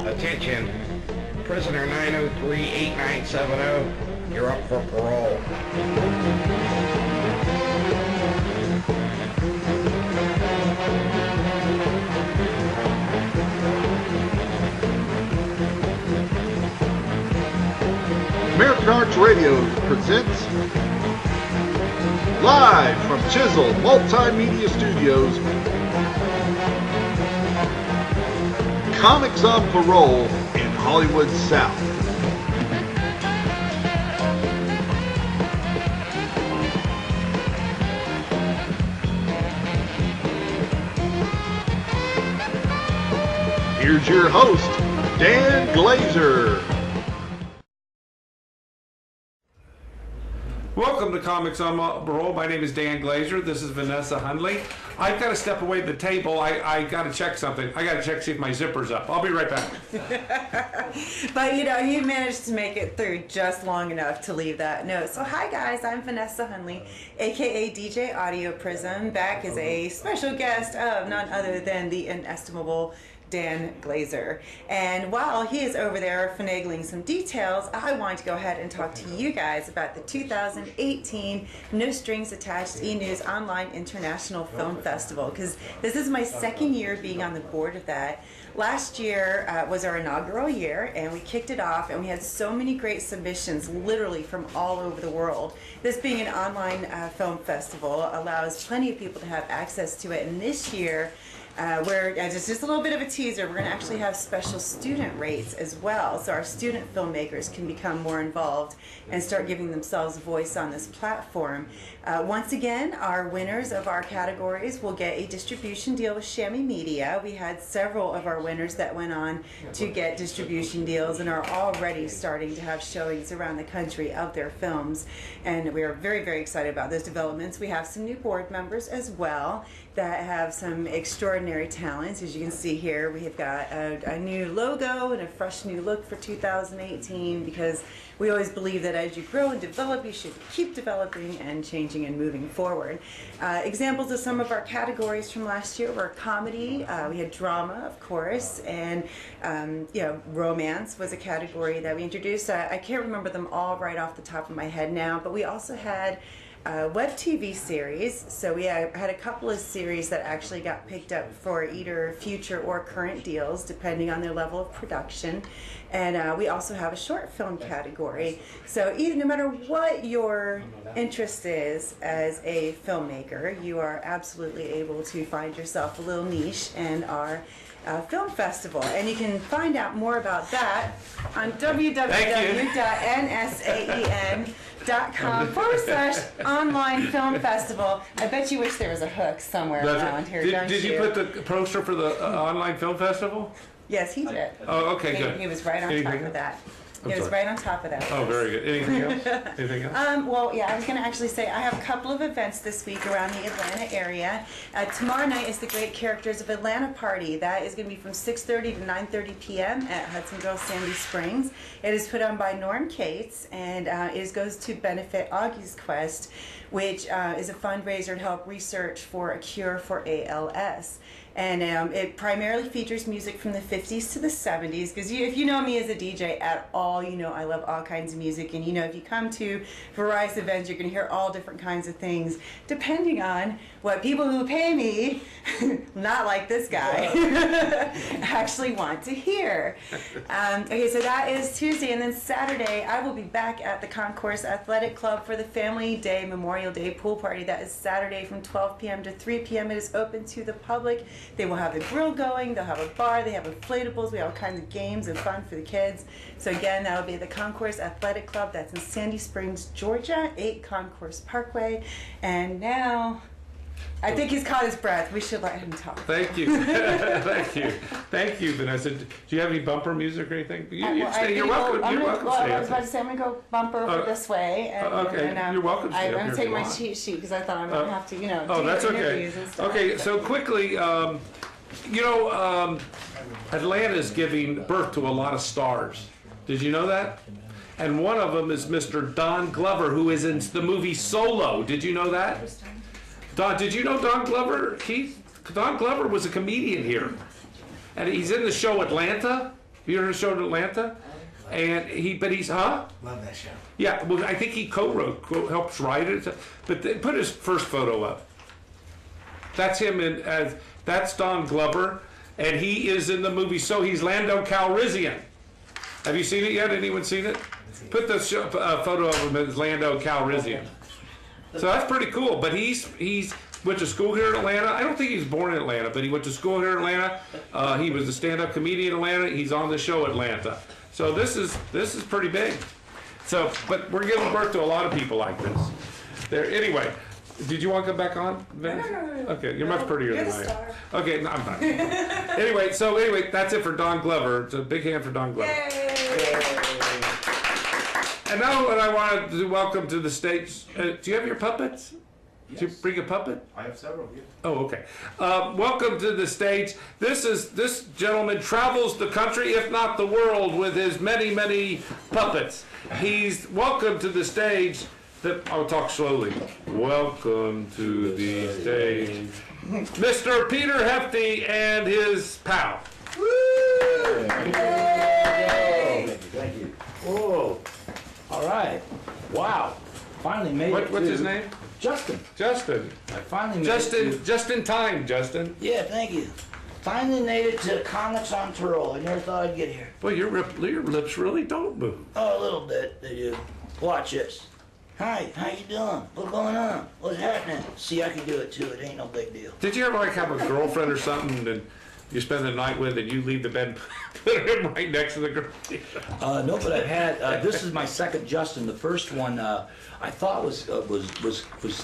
Attention, prisoner 903-8970, you're up for parole. American Arts Radio presents live from Chisel Multimedia Studios, Comics on Parole in Hollywood South. Here's your host, Dan Glazer. Welcome to Comics on Parole. My name is Dan Glazer. This is Vanessa Hundley. I've got to step away at the table. I got to check something. I got to check, see if my zipper's up. I'll be right back. But you know, you managed to make it through just long enough to leave that note. So hi guys, I'm Vanessa Hundley, aka DJ Audio Prism, back as a special guest of none other than the inestimable Dan Glazer. And while he is over there finagling some details, I wanted to go ahead and talk to you guys about the 2018 No Strings Attached E-News Online International Film Festival, because this is my second year being on the board of that. Last year was our inaugural year, and we kicked it off, and we had so many great submissions, literally from all over the world. This being an online film festival allows plenty of people to have access to it, and this year, just a little bit of a teaser, we're going to actually have special student rates as well, so our student filmmakers can become more involved and start giving themselves a voice on this platform. Once again, our winners of our categories will get a distribution deal with Chamois Media. We had several of our winners that went on to get distribution deals and are already starting to have showings around the country of their films, and we are very, very excited about those developments. We have some new board members as well that have some extraordinary talents. As you can see here, we have got a new logo and a fresh new look for 2018, because we always believe that as you grow and develop, you should keep developing and changing and moving forward. Examples of some of our categories from last year were comedy, we had drama, of course, and romance was a category that we introduced. I can't remember them all right off the top of my head now, but we also had web TV series. So we had a couple of series that actually got picked up for either future or current deals, depending on their level of production. And we also have a short film category. So no matter what your interest is as a filmmaker, you are absolutely able to find yourself a little niche in our film festival. And you can find out more about that on www.nsaen.com/online film festival. I bet you wish there was a hook somewhere around here, don't you? Did you put the poster for the online film festival? Yes, he did. Oh, okay, good. He was right on top of that. It was right on top of that. Oh, very good. Anything else? Anything else? Well, yeah, I was going to actually say I have a couple of events this week around the Atlanta area. Tomorrow night is the Great Characters of Atlanta Party. That is going to be from 6:30 to 9:30 p.m. at Hudson Girls Sandy Springs. It is put on by Norm Cates, and it goes to benefit Augie's Quest, which is a fundraiser to help research for a cure for ALS. And it primarily features music from the 50s to the 70s, because if you know me as a DJ at all, you know I love all kinds of music, and you know if you come to various events, you're going to hear all different kinds of things, depending on what people who pay me, not like this guy, actually want to hear. Okay, so that is Tuesday, and then Saturday I will be back at the Concourse Athletic Club for the Family Day Memorial Day pool party. That is Saturday from 12 p.m. to 3 p.m. It is open to the public. They will have the grill going, they'll have a bar, they have inflatables, we have all kinds of games and fun for the kids. So again, that'll be at the Concourse Athletic Club. That's in Sandy Springs, Georgia, 8 Concourse Parkway. And now, I think he's caught his breath. We should let him talk. Thank you. Thank you, Vanessa. Do you have any bumper music or anything? You're welcome. You're welcome to stay. I was about to say I'm going to go bumper for this way. And, okay, you're welcome to stay I'm up going here to take if you my want. cheat sheet, because I thought I might have to, do that's interviews okay. and stuff. Okay, so quickly, Atlanta is giving birth to a lot of stars. Did you know that? And one of them is Mr. Don Glover, who is in the movie Solo. Did you know that? Don, did you know Don Glover, Keith? Don Glover was a comedian here. And he's in the show Atlanta. You heard the show in Atlanta? And he's Love that show. Yeah, well, I think he helps write it. But put his first photo up. That's him that's Don Glover, and he is in the movie. So he's Lando Calrissian. Have you seen it yet? Anyone seen it? Put the photo of him as Lando Calrissian. So that's pretty cool. But he's went to school here in Atlanta. I don't think he was born in Atlanta, but he went to school here in Atlanta. He was a stand-up comedian in Atlanta. He's on the show Atlanta. So this is pretty big. So, but we're giving birth to a lot of people like this. Anyway, did you want to come back on, Vance? No. Okay, you're much prettier than I am. Okay, no, I'm fine. Anyway, that's it for Don Glover. It's a big hand for Don Glover. Yay! And now what I wanted to welcome to the stage. Do you have your puppets? Yes. Did you bring a puppet? I have several. Yeah. Oh, okay. Welcome to the stage. This gentleman travels the country, if not the world, with his many, many puppets. He's welcome to the stage. I'll talk slowly. Welcome to the stage, Mr. Peter Hefty and his pal. Woo! Yay! Thank you. Whoa. All right. Wow. Finally made it. What's his name? Justin. Justin. I finally made it. Just in time, Justin. Yeah, thank you. Finally made it to Comics on Parole. I never thought I'd get here. Well, your lips really don't move. Oh, a little bit, they do. Watch this. Hi, how you doing? What's going on? What's happening? See, I can do it too. It ain't no big deal. Did you ever have a girlfriend or something and you spend the night with and you leave the bed, put him right next to the girl? No, but I've had. This is my second Justin. The first one I thought was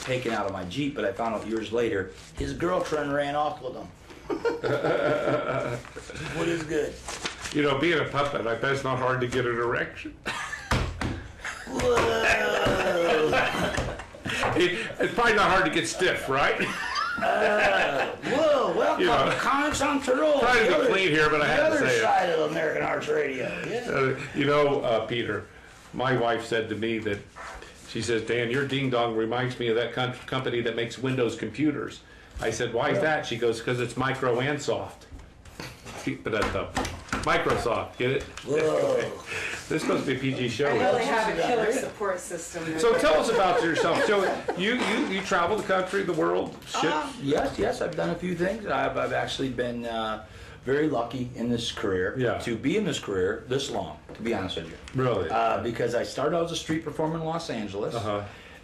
taken out of my Jeep, but I found out years later his girlfriend ran off with him. What is good? You know, being a puppet, I bet it's not hard to get an erection. Whoa. It's probably not hard to get stiff, right? Whoa, welcome to Comics on Parole. Trying to be clean here, but I have to say it. The other side of American Arts Radio. Yeah. Peter, my wife said to me that, she says, Dan, your ding dong reminds me of that company that makes Windows computers. I said, why is that? She goes, because it's micro and soft. Keep it up. Microsoft, get it? Whoa. This is supposed to be a PG show. I really have a killer support system. So tell us about yourself. So you travel the country, the world, ship? Yes, I've done a few things. I've actually been very lucky in this career to be in this career this long, to be honest with you. Really? Because I started out as a street performer in Los Angeles.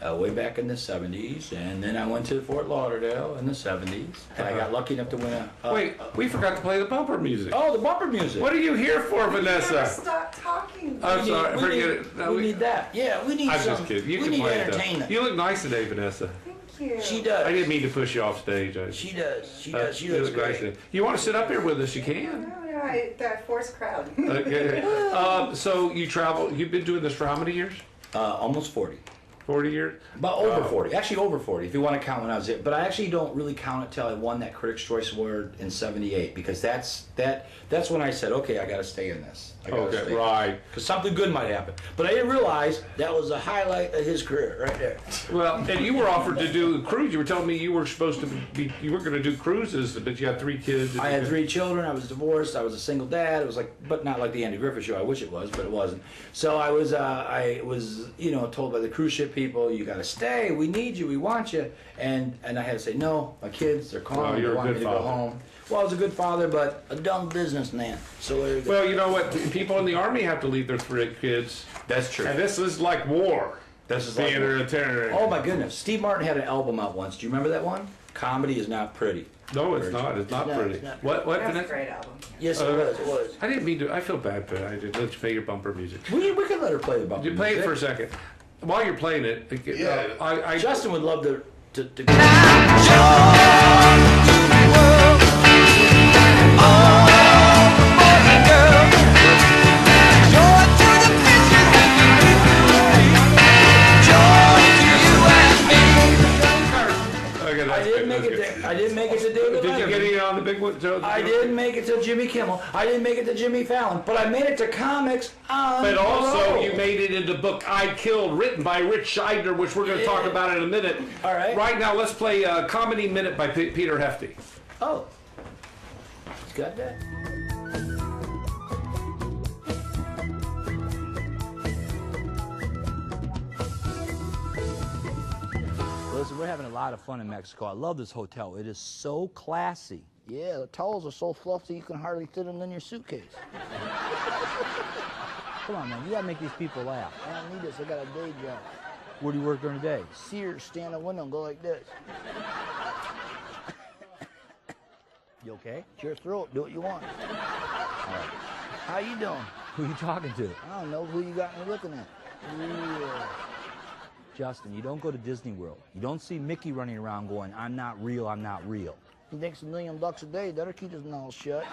Way back in the 70s, and then I went to Fort Lauderdale in the 70s, and I got lucky enough to win Wait, we forgot to play the bumper music. Oh, the bumper music. What are you here for, Vanessa? Never stop talking. I'm sorry, forget it. No, we need that. Yeah, we need I'm some. just kidding. You we can need play it, entertainment. You look nice today, Vanessa. Thank you. She does. I didn't mean to push you off stage. She does. She does. She looks look nice great. today. You want to sit up here with us? You can. No, that forced crowd. Okay. So you travel. You've been doing this for how many years? Almost 40. 40 years? About over 40. Actually, over 40, if you want to count when I was there. But I actually don't really count it till I won that Critics' Choice Award in '78, because that's when I said, okay, I got to stay in this. Okay, right. Because something good might happen. But I didn't realize that was the highlight of his career, right there. Well, and you were offered to do a cruise. You were telling me you were supposed to be, you were going to do cruises, but you had 3 kids. I had 3 children. I was divorced. I was a single dad. It was like, but not like the Andy Griffith Show. I wish it was, but it wasn't. So I was told by the cruise ship people, you got to stay. We need you. We want you. And I had to say, no, my kids, they're calling. They want me to go home. Well, I was a good father, but a dumb businessman. So there you go. Well, you know what? People in the Army have to leave their 3 kids. That's true. And this is like war. This is being like a terror. Oh my goodness! Steve Martin had an album out once. Do you remember that one? Comedy is not pretty. No, it's not. It's not pretty. It's not. What? That's a great album. Yes, it was. It was. I didn't mean to. I feel bad for I did. Let's play your bumper music. We could let her play the bumper. You play music. it for a second. While you're playing it, Justin would love to I didn't make it to David Did you Letterman. get it on the big one? I didn't make it to Jimmy Kimmel. I didn't make it to Jimmy Fallon. But I made it to Comics on But also, Parole. you made it in the book I Killed, written by Rich Scheidner, which we're going to talk about in a minute. All right. Right now, let's play Comedy Minute by Peter Hefty. Oh. He's got that. lot of fun in Mexico. I love this hotel. It is so classy. Yeah, the towels are so fluffy you can hardly fit them in your suitcase. Come on, man. You gotta make these people laugh. I don't need this. I got a day job. Where do you work during the day? Sears, stand in the window and go like this. You okay? It's your throat. Do what you want. All right. How you doing? Who are you talking to? I don't know. Who you got me looking at? Yeah. Justin, you don't go to Disney World. You don't see Mickey running around going, I'm not real, I'm not real. He thinks $1 million a day. Better keep his mouth shut.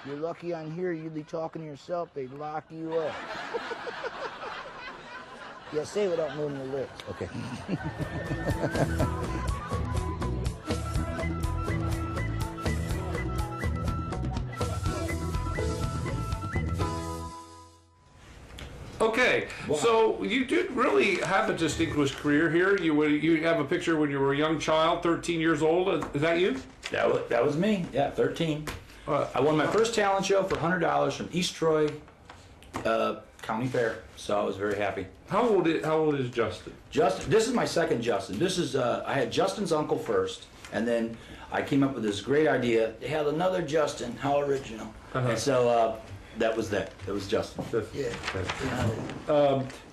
You're lucky I'm here. You'd be talking to yourself. They'd lock you up. Yeah, say it without moving your lips. Okay. Okay, so you did really have a distinguished career here. You have a picture when you were a young child, 13 years old. Is that you? That was me. Yeah, 13. I won my first talent show for $100 from East Troy County Fair, so I was very happy. How old is Justin? Justin, this is my second Justin. This is I had Justin's uncle first, and then I came up with this great idea. They had another Justin. How original! And so that was that. That was Justin. Yeah.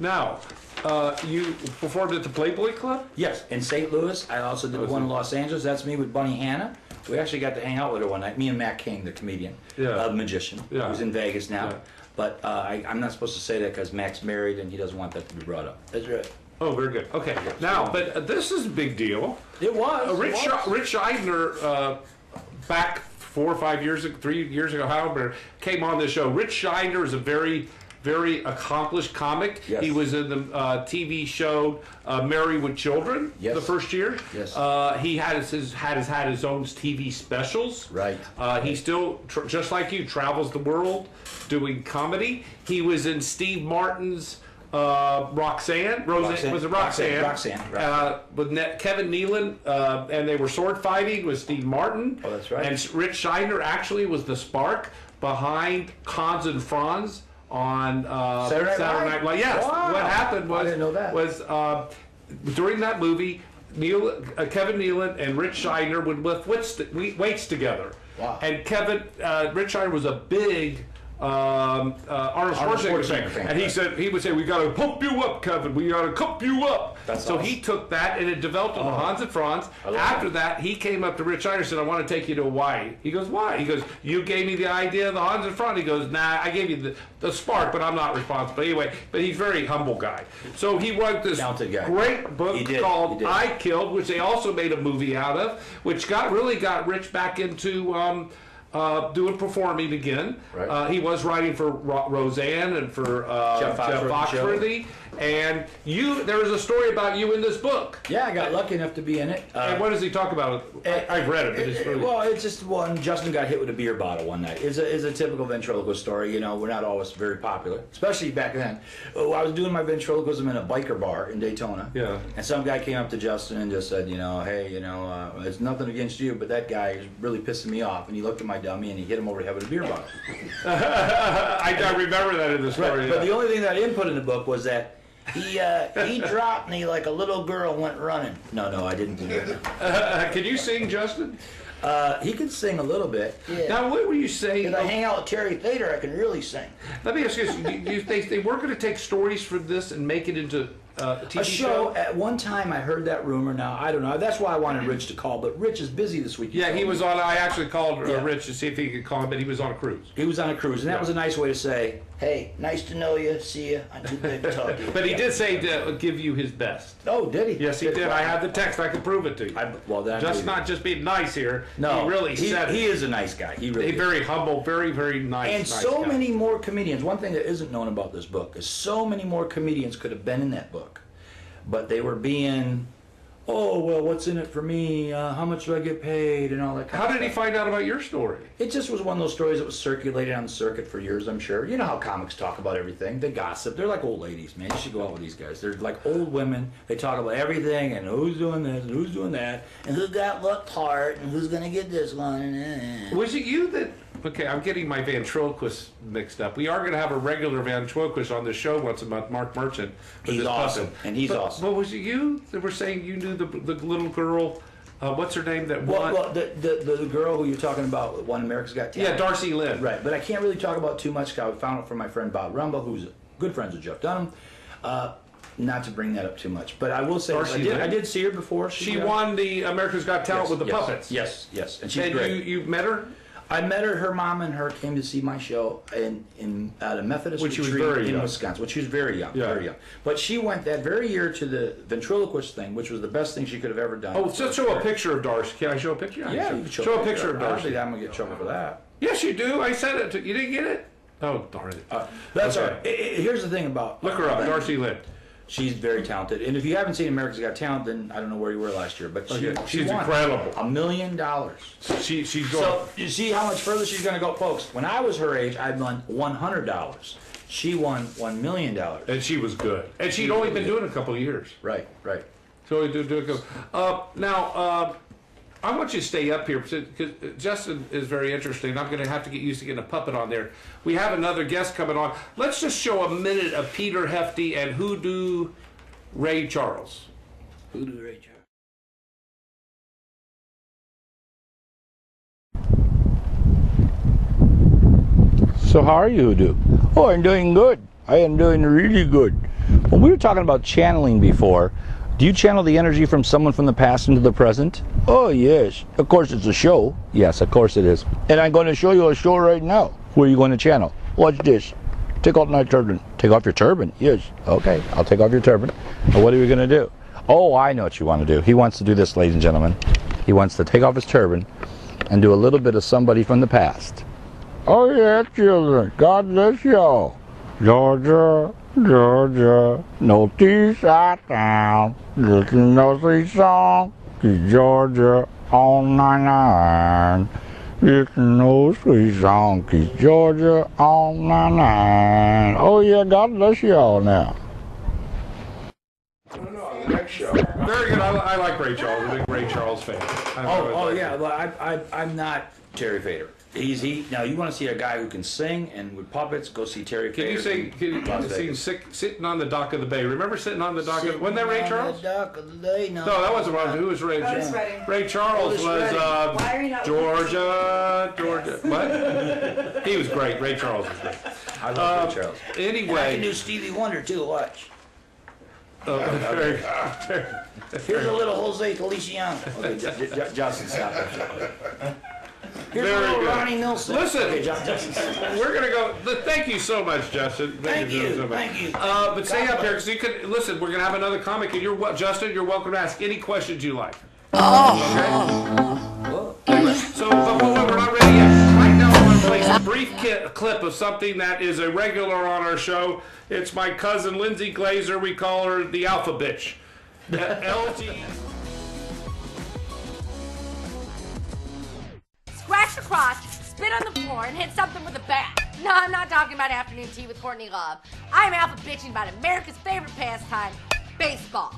Now, you performed at the Playboy Club? Yes, in St. Louis. I also did one in Los Angeles. That's me with Bunny Hanna. We actually got to hang out with her one night. Me and Matt King, the comedian, the magician, who's in Vegas now. Yeah. But I'm not supposed to say that because Mac's married and he doesn't want that to be brought up. That's right. Oh, very good. Okay. Now, but this is a big deal. It was. Rich Scheidner, back 4 or 5 years ago, 3 years ago, however, came on the show. Rich Scheidner is a very, very accomplished comic. Yes. He was in the TV show Married with Children the first year. Yes. He had his own TV specials. Right. He still, just like you, travels the world doing comedy. He was in Steve Martin's Roxanne. Was it Roxanne? Roxanne. With Kevin Nealon, and they were sword fighting with Steve Martin. Oh, that's right. And Rich Scheidner actually was the spark behind Hans and Franz on Saturday Night Live. Yes. Wow. What happened was, I didn't know that. Was during that movie, Kevin Nealon and Rich Scheidner would lift weights together. Wow. And Rich Scheidner was a big Arnold Schwarzenegger fan. And he would say, "We got to pump you up, Kevin. We got to pump you up." So he took that and it developed into Hans and Franz. After that, he came up to Rich Scheidner and said, "I want to take you to Hawaii." He goes, "Why?" He goes, "You gave me the idea of the Hans and Franz." He goes, "Nah, I gave you the spark, but I'm not responsible." Anyway, but he's a very humble guy. So he wrote this great book called I Killed, which they also made a movie out of, which really got Rich back into doing performing again. Right. He was writing for Roseanne and for Jeff Foxworthy. And there was a story about you in this book. Yeah, I got lucky enough to be in it. And what does he talk about? I've read it. But it's really... Well, it's just one. Justin got hit with a beer bottle one night. It's a typical ventriloquist story. You know, we're not always very popular, especially back then. I was doing my ventriloquism in a biker bar in Daytona. Yeah. And some guy came up to Justin and just said, hey, it's nothing against you, but that guy is really pissing me off. And he looked at my dummy and he hit him over the head with a beer bottle. I remember that in the story. Right. Yeah. But the only thing that I didn't put in the book was that he dropped me like a little girl went running. No, I didn't do that. Can you sing, Justin? He can sing a little bit. Yeah. Now, what were you saying? If I hang out with Terry Thader, I can really sing. Let me ask you this. They weren't going to take stories from this and make it into a TV show? At one time, I heard that rumor. Now, I don't know. That's why I wanted Rich to call, but Rich is busy this week. Yeah, he was on. I actually called Rich to see if he could call him, but he was on a cruise. He was on a cruise, and that was a nice way to say, hey, nice to know you. See you. I'm too big to talk to you. But he did say to give you his best. Oh, did he? Yes, he did. I have the text. I can prove it to you. Not just being nice here. No, he really said he is a nice guy. He really is. Very humble, very, very nice. And so many more comedians. One thing that isn't known about this book is so many more comedians could have been in that book, but they were being, oh, well, what's in it for me? How much do I get paid? And all that kind of stuff. How did he find out about your story? It just was one of those stories that was circulated on the circuit for years, I'm sure. You know how comics talk about everything. They gossip. They're like old ladies, man. You should go out with these guys. They're like old women. They talk about everything and who's doing this and who's doing that. And who got what part and who's going to get this one. Was it you that Okay, I'm getting my ventriloquist mixed up. We are going to have a regular ventriloquist on the show once a month, Mark Merchant. He's awesome, and he's awesome. But was it you that were saying you knew the little girl? What's her name that won? Well, the girl who you're talking about won America's Got Talent. Yeah, Darcy Lynn. Right, but I can't really talk about too much. I found it from my friend Bob Rumble, who's good friends with Jeff Dunham. Not to bring that up too much, but I will say I did see her before. She won the America's Got Talent with the puppets. Yes, and she's great. You met her? I met her. Her mom and her came to see my show at a Methodist retreat in Wisconsin, when she was very young, very young. But she went that very year to the ventriloquist thing, which was the best thing she could have ever done. Oh, just show a picture of Darcy. Can I show a picture? Yeah, you can show a picture of Darcy. I don't think I'm gonna get in trouble for that. Yes, you do. I said it. You didn't get it? Oh, darn it. That's all right. Here's the thing about look her up, Darcy Lynn. She's very talented, and if you haven't seen America's Got Talent, then I don't know where you were last year. But she's won incredible. $1 million. She's going. So you see how much further she's going to go, folks. When I was her age, I'd won $100. She won $1 million, and she was good. And she'd only been doing it a couple of years. Right. So we do it. Now, I want you to stay up here because Justin is very interesting. I'm going to have to get used to getting a puppet on there. We have another guest coming on. Let's just show a minute of Peter Hefty and Hoodoo Ray Charles. Hoodoo Ray Charles. So how are you, Hoodoo? Oh, I'm doing good. I am doing really good. When we were talking about channeling before, do you channel the energy from someone from the past into the present? Oh, yes. Of course, it's a show. Yes, of course it is. And I'm going to show you a show right now. Where are you going to channel? Watch this. Take off my turban. Take off your turban? Yes. Okay, I'll take off your turban. And what are we going to do? Oh, I know what you want to do. He wants to do this, ladies and gentlemen. He wants to take off his turban and do a little bit of somebody from the past. Oh, yeah, children. God bless y'all. Georgia, Georgia, no tea sat down. Listen to the song. Georgia on 99. Listen to sweet song. Georgia on 99. Oh yeah, God bless y'all now. Very good. I like Ray Charles. I'm a big Ray Charles fan. Yeah. Well, I'm not Terry Fader. Now you want to see a guy who can sing and with puppets? Go see Terry Fader. Can you see Sitting on the Dock of the Bay? Remember Sitting on the Dock of the Bay? Wasn't that Ray Charles? The dock of the day, no. No, that wasn't Ron. Who was Ray Charles? Ray Charles was Georgia. What? He was great. Ray Charles was great. I love Ray Charles. Anyway, And I can do Stevie Wonder too. Watch. Here's a little Jose Feliciano. Okay, Justin, stop it. Here's a little Ronnie Nilsson. Listen, Okay, Justin. we're gonna go. Thank you so much, Justin. Thank you. So much. Thank you. But stay up here because you can listen. We're gonna have another comic, and Justin. You're welcome to ask any questions you like. Okay? So, but we're not ready yet. Right now, I want to play a brief clip of something that is a regular on our show. It's my cousin Lindsay Glazer. We call her the Alpha Bitch. LG. Scratch the crotch, spit on the floor, and hit something with a bat. No, I'm not talking about afternoon tea with Courtney Love. I'm alpha bitching about America's favorite pastime, baseball.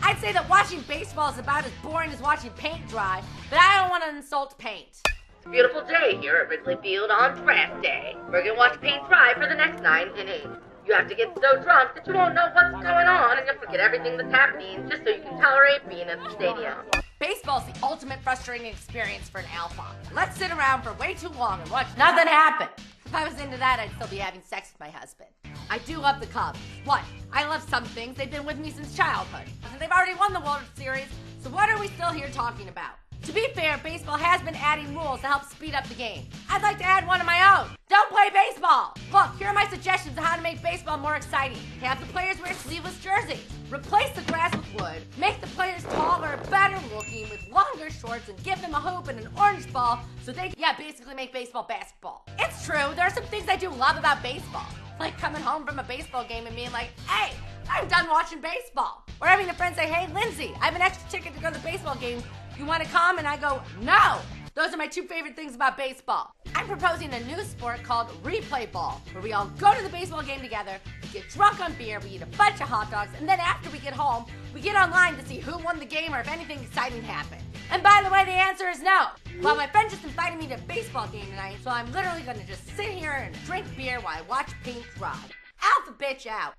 I'd say that watching baseball is about as boring as watching paint dry, but I don't want to insult paint. It's a beautiful day here at Wrigley Field on draft day. We're gonna watch paint dry for the next 9 innings. You have to get so drunk that you won't know what's going on and you'll forget everything that's happening just so you can tolerate being at the stadium. Baseball's the ultimate frustrating experience for an alpha. Let's sit around for way too long and watch nothing happen. If I was into that, I'd still be having sex with my husband. I do love the Cubs. What? I love some things. They've been with me since childhood. And they've already won the World Series, so what are we still here talking about? To be fair, baseball has been adding rules to help speed up the game. I'd like to add one of my own. Don't play baseball. Look, here are my suggestions on how to make baseball more exciting. Have the players wear sleeveless jerseys. Replace the grass with wood. Make the players taller, better looking, with longer shorts, and give them a hoop and an orange ball so they, basically make baseball basketball. It's true, there are some things I do love about baseball. Like coming home from a baseball game and being like, hey, I'm done watching baseball. Or having a friend say, hey, Lindsay, I have an extra ticket to go to the baseball game. You want to come? And I go, no. Those are my two favorite things about baseball. I'm proposing a new sport called replay ball, where we all go to the baseball game together, we get drunk on beer, we eat a bunch of hot dogs, and then after we get home, we get online to see who won the game or if anything exciting happened. And by the way, the answer is no. Well, my friend just invited me to a baseball game tonight, so I'm literally gonna just sit here and drink beer while I watch paint dry. Alpha bitch out.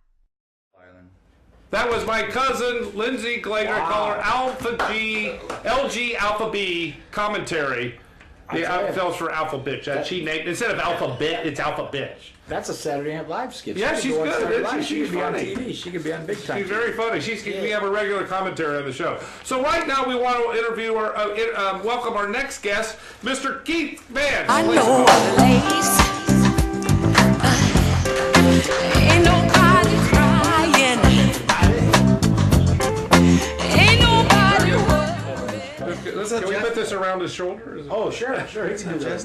That was my cousin, Lindsay Glazer, Wow. call her Alpha G, LG Alpha B commentary. The spells for Alpha Bitch. She named, instead of Alpha Bit, it's Alpha Bitch. That's a Saturday Night Live skit. Yeah, she's good, isn't she? She could be on funny. TV. She could be on big time. She's very funny. We have a regular commentary on the show. So right now we want to interview our, welcome our next guest, Mr. Kieth Vance. I know a place. Ain't nobody crying. Ain't nobody worried. Can we put this around his shoulder? Oh, sure. He can do that.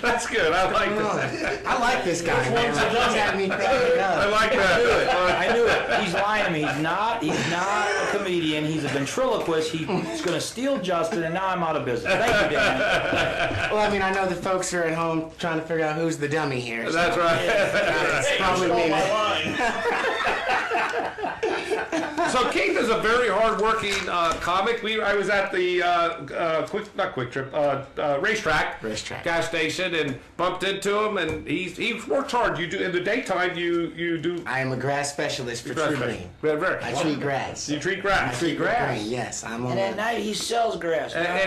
That's good. I like that. I like this guy. Man. He's had me cracking up. I like that. I knew it. He's lying to me. He's not a comedian. He's a ventriloquist. He's going to steal Justin, and now I'm out of business. Thank you, Dan. Well, I mean, I know the folks are at home trying to figure out who's the dummy here. So. That's right. It's probably me. So Kieth is a very hard-working comic. I was at the racetrack gas station and bumped into him, and he works hard. You do in the daytime. You do. I am a grass specialist for True Green. Very. I treat grass. You treat grass. I treat grass. Green, yes, I'm on. And at night he sells grass. And that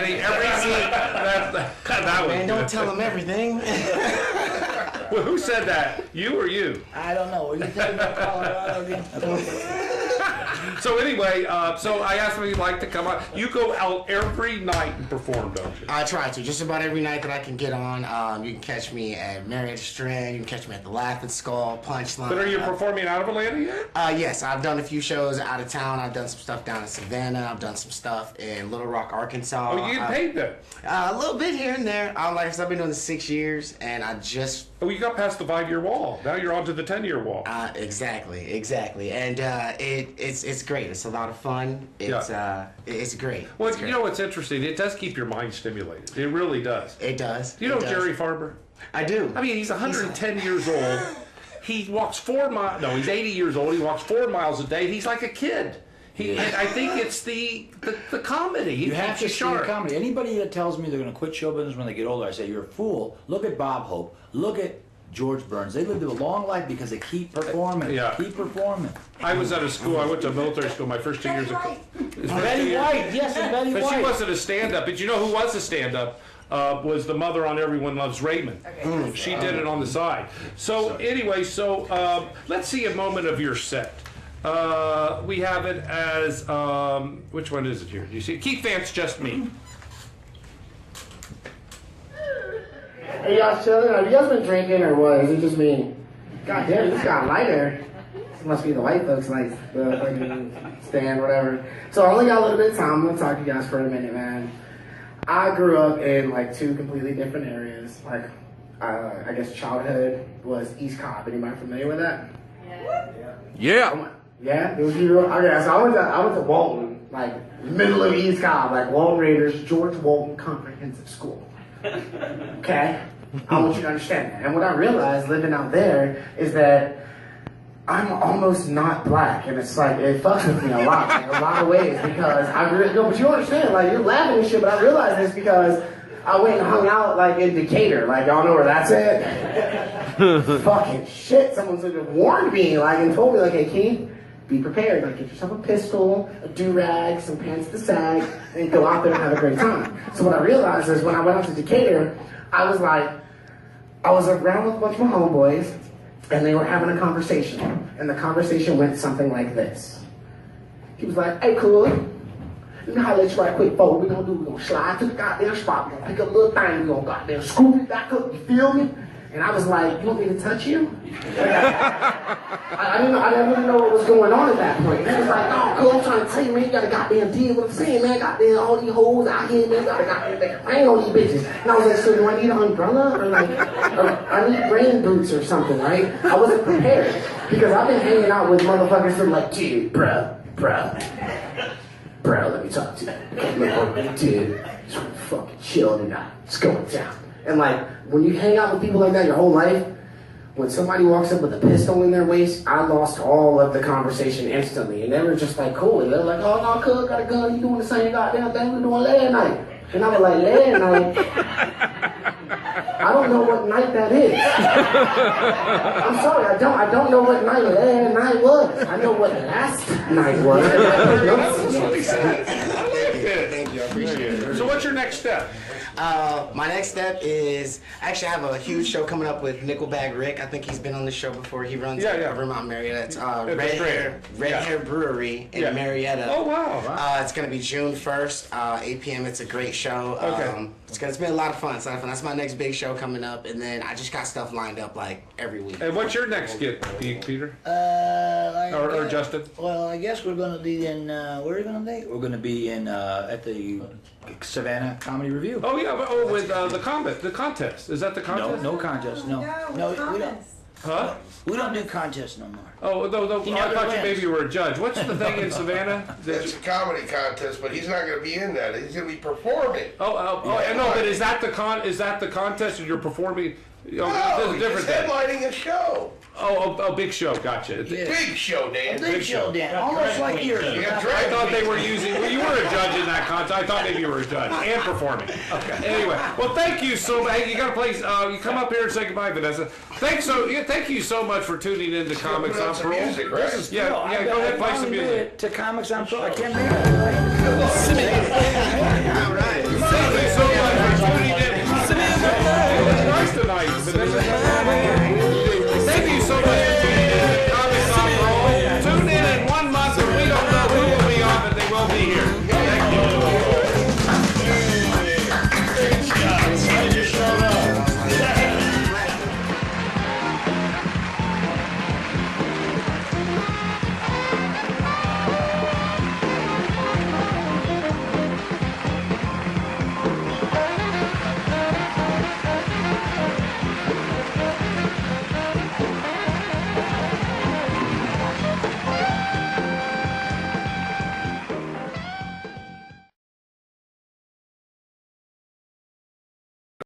Man, don't tell him everything. Well, who said that? You or you? I don't know. Were you thinking about Colorado again? So anyway, so I asked him if he'd like to come on. You go out every night and perform, don't you? I try to. Just about every night that I can get on. You can catch me at Marriott Strand. You can catch me at the Laughing Skull, Punchline. But are you performing out of Atlanta yet? Yes, I've done a few shows out of town. I've done some stuff down in Savannah. I've done some stuff in Little Rock, Arkansas. Oh, you get paid then? A little bit here and there. Like I said, I've been doing this 6 years, and I just... Oh, you got past the 5-year wall. Now you're on to the 10-year wall. Exactly. And it's great. It's a lot of fun. It's great. Well, it's great. You know what's interesting? It does keep your mind stimulated. It really does. It does. You know Jerry Farber? I do. I mean, he's 110 years old. He walks 4 miles. No, he's 80 years old. He walks 4 miles a day. He's like a kid. I think it's the comedy. You have to see the comedy. Anybody that tells me they're going to quit show business when they get older, I say, you're a fool. Look at Bob Hope. Look at George Burns. They lived a long life because they keep performing. Yeah. Keep performing. I was at a school. I went to military school my first 2 years ago. Betty White. Yes, Betty White. But she wasn't a stand-up. But you know who was a stand-up? Was the mother on Everyone Loves Raymond. Okay. She did it on the side. So anyway, let's see a moment of your set. We have it as, which one is it here? Do you see? Kieth Vance, Just Me. Are y'all chilling? Have you guys been drinking or what? Is it just me? God damn, this got lighter. This must be the white folks like the fucking stand, whatever. So I only got a little bit of time. I'm gonna talk to you guys for a minute, man. I grew up in like 2 completely different areas. Like, I guess childhood was East Cobb. Anybody familiar with that? Yeah. Yeah, it was you. Okay, so I went to Walton, like middle of East Cobb, like Walton Raiders, George Walton Comprehensive School. Okay, I want you to understand that. And what I realized living out there is that I'm almost not black, and it's like it fucks with me a lot, like a lot of ways, because I really no, but you understand, like you're laughing and shit, but I realized this because I went and hung out like in Decatur, like y'all know where that's at. Fucking shit, someone should have warned me, like and told me, like, hey Keith, be prepared, like get yourself a pistol, a do-rag, some pants to sag, and go out there and have a great time. So what I realized is when I went out to Decatur, I was around with a bunch of my homeboys, and they were having a conversation. And the conversation went something like this. He was like, hey, cool, let me holler at you right quick, folks. We're gonna slide to the goddamn spot. We're gonna pick up a little thing. We're gonna goddamn scoop it back up, you feel me? And I was like, you want me to touch you? I didn't really know what was going on at that point. And he was like, no, cool, I'm trying to tell you, man, you gotta goddamn deal with what I'm saying, man. Goddamn all these hoes out here, man, gotta goddamn hang on these bitches. And I was like, so do I need an umbrella? Or like, I need rain boots or something, right? I wasn't prepared. Because I've been hanging out with motherfuckers that are like, dude, bruh. bro, let me talk to you. Look, dude, just fucking chill tonight. It's going down. And like, when you hang out with people like that your whole life, when somebody walks up with a pistol in their waist, I lost all of the conversation instantly. And they were just like, cool. And they were like, oh, no, cuz, got a gun. You doing the same goddamn thing we were doing last night. And I was like, last night? I don't know what night that is. I'm sorry, I don't know what night last night was. I know what last night was. Thank you, I appreciate it. So what's your next step? My next step is, actually I have a huge show coming up with Nickelbag Rick. I think he's been on the show before. He runs Vermont Marietta. It's Red Hair Brewery in Marietta. Oh, wow. It's going to be June 1st, 8 p.m. It's a great show. Okay. It's been a lot of fun. That's my next big show coming up. And then I just got stuff lined up like every week. And what's your next gig, Peter? Or Justin? Well, I guess we're going to be in, where are we going to be? We're going to be in, at the Savannah Comedy Review. Oh, yeah. With the contest. Is that the contest? No contest. No, we don't. Huh? We don't do contests no more. Oh, no, I thought maybe you were a judge. What's the thing in Savannah? It's a comedy contest, but he's not going to be in that. He's going to be performing. No, but is that the contest and you're performing? No, this is different he's headlining a show. Oh, big show, gotcha. Yeah. Big show, Dan. Big show, Dan. Almost like yours. I thought they were using, you were a judge in that contest. I thought maybe you were a judge and performing. Okay. Anyway, well, thank you so much. Hey, you got to play, you come up here and say goodbye, Vanessa. Thank you so much for tuning in to Comics on Parole. Music, right? Yeah, go ahead, play some music. To Comics on Parole. I can't make it. All right. Thank you so much for tuning in. It was nice tonight, Vanessa.